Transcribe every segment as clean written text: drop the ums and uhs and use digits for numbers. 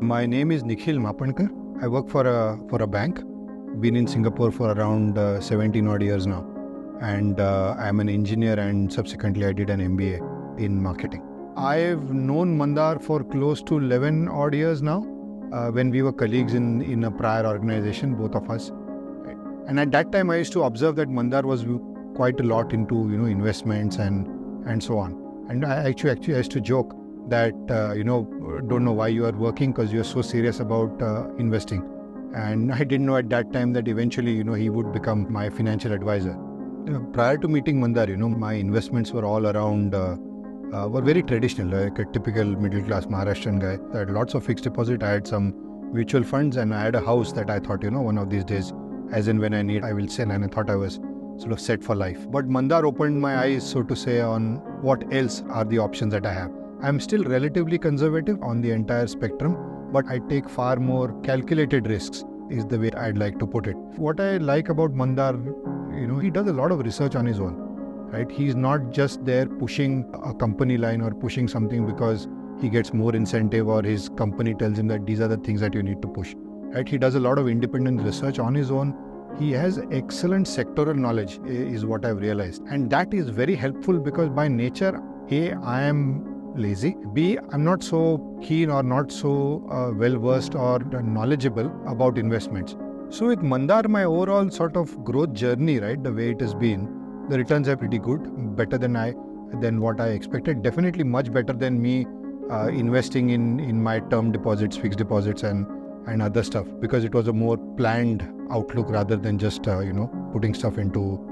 My name is Nikhil Nitin. I work for a bank. Been in Singapore for around 17 odd years now. And I'm an engineer, and subsequently I did an MBA in marketing. I've known Mandar for close to 11 odd years now, when we were colleagues in a prior organization, both of us. Right? And at that time I used to observe that Mandar was quite a lot into investments and so on. And I actually used to joke that don't know why you are working because you're so serious about investing. And I didn't know at that time that eventually he would become my financial advisor. Prior to meeting Mandar, my investments were all around were very traditional, like a typical middle class Maharashtrian guy. I had lots of fixed deposit. I had some mutual funds, and I had a house that I thought one of these days, as in when I need, I will sell. And I thought I was sort of set for life. But Mandar opened my eyes, so to say, on what else are the options that I have. I'm still relatively conservative on the entire spectrum, but I take far more calculated risks, is the way I'd like to put it. What I like about Mandar, he does a lot of research on his own, right? He's not just there pushing a company line or pushing something because he gets more incentive or his company tells him that these are the things that you need to push, right? He does a lot of independent research on his own. He has excellent sectoral knowledge, is what I've realized. And that is very helpful because by nature, A, I am lazy. B, I'm not so keen or not so well-versed or knowledgeable about investments. So with Mandar, my overall sort of growth journey, right, the way it has been, the returns are pretty good, better than what I expected. Definitely much better than me investing in my term deposits, fixed deposits and other stuff, because it was a more planned outlook rather than just putting stuff into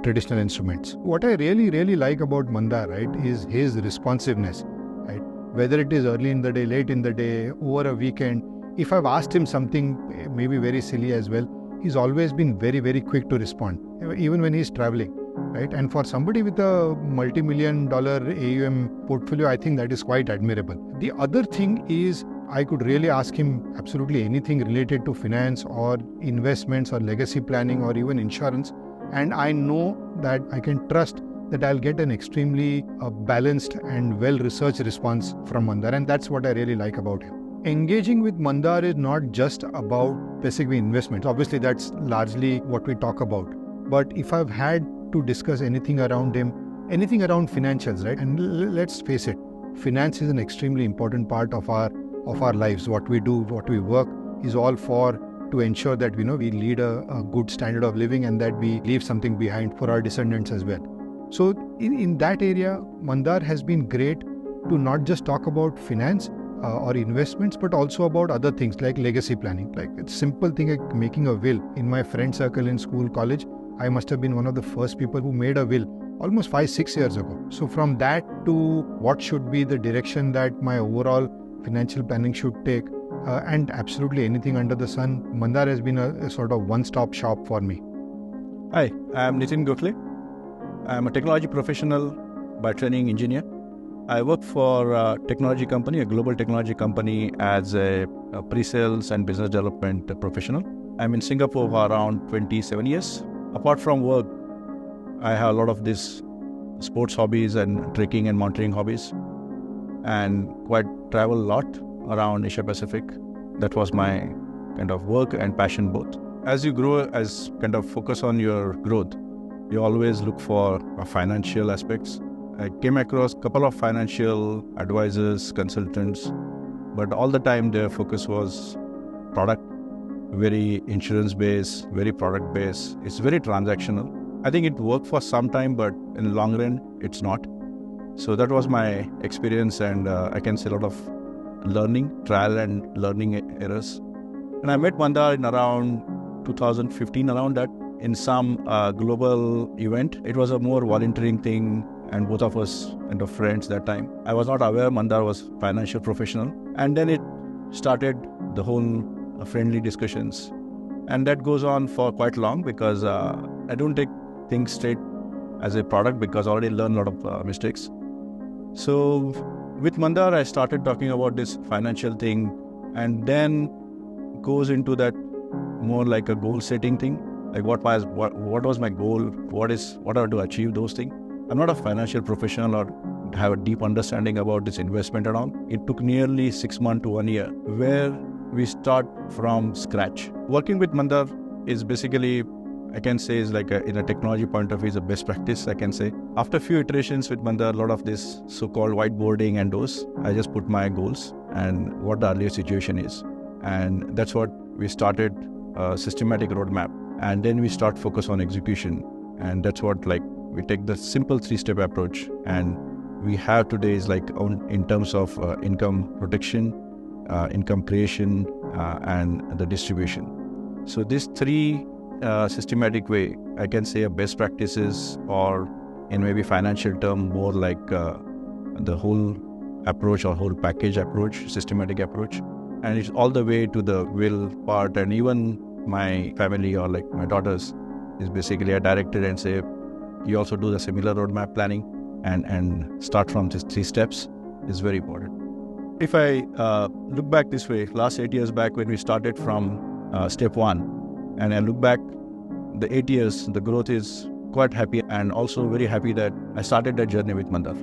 traditional instruments. What I really like about Mandar, right, is his responsiveness, right? Whether it is early in the day, late in the day, over a weekend, if I've asked him something maybe very silly as well, he's always been very quick to respond, even when he's traveling, right? And for somebody with a multi-million-dollar AUM portfolio, I think that is quite admirable. The other thing is, I could really ask him absolutely anything related to finance or investments or legacy planning or even insurance, and I know that I can trust that I'll get an extremely balanced and well-researched response from Mandar, and that's what I really like about him. Engaging with Mandar is not just about specific investments. Obviously, that's largely what we talk about. But if I've had to discuss anything around him, anything around financials, right? And let's face it, finance is an extremely important part of our lives. What we do, what we work is all to ensure that we lead a good standard of living and that we leave something behind for our descendants as well. So in that area, Mandar has been great to not just talk about finance or investments, but also about other things like legacy planning. Like a simple thing like making a will. In my friend circle in school, college, I must have been one of the first people who made a will almost 5-6 years ago. So from that to what should be the direction that my overall financial planning should take, and absolutely anything under the sun, Mandar has been a sort of one-stop shop for me. Hi, I am Nitin Gokhale. I am a technology professional by training engineer. I work for a technology company, a global technology company, as a pre-sales and business development professional. I'm in Singapore for around 27 years. Apart from work, I have a lot of these sports hobbies and trekking and mountaineering hobbies, and quite travel a lot around Asia Pacific. That was my kind of work and passion both. As you grow, as kind of focus on your growth, you always look for financial aspects. I came across a couple of financial advisors, consultants, but all the time their focus was product, very insurance-based, very product-based. It's very transactional. I think it worked for some time, but in the long run, it's not. So that was my experience, and I can say a lot of trial and learning errors. And I met Mandar in around 2015, around that, in some global event. It was a more volunteering thing, and both of us kind of friends that time. I was not aware Mandar was financial professional. And then it started the whole friendly discussions. And that goes on for quite long because I don't take things straight as a product because I already learned a lot of mistakes. So with Mandar, I started talking about this financial thing, and then goes into that more like a goal setting thing. Like what was my goal? What I want to achieve those things. I'm not a financial professional or have a deep understanding about this investment and all. It took nearly 6 months to 1 year, where we start from scratch. Working with Mandar is basically, I can say, is like in a technology point of view, is a best practice, I can say. After a few iterations with Mandar, a lot of this so-called whiteboarding and those, I just put my goals and what the earlier situation is. And that's what we started a systematic roadmap. And then we start focus on execution. And that's what, like, we take the simple 3-step approach. And we have today is like in terms of income protection, income creation, and the distribution. So these 3 systematic way, I can say a best practices, or in maybe financial term, more like the whole approach or whole package approach, systematic approach. And it's all the way to the will part. And even my family or like my daughters is basically a director and say, you also do the similar roadmap planning and start from these 3 steps is very important. If I look back this way, last 8 years back when we started from step 1, and I look back the 8 years, the growth is quite happy, and also very happy that I started that journey with Mandar.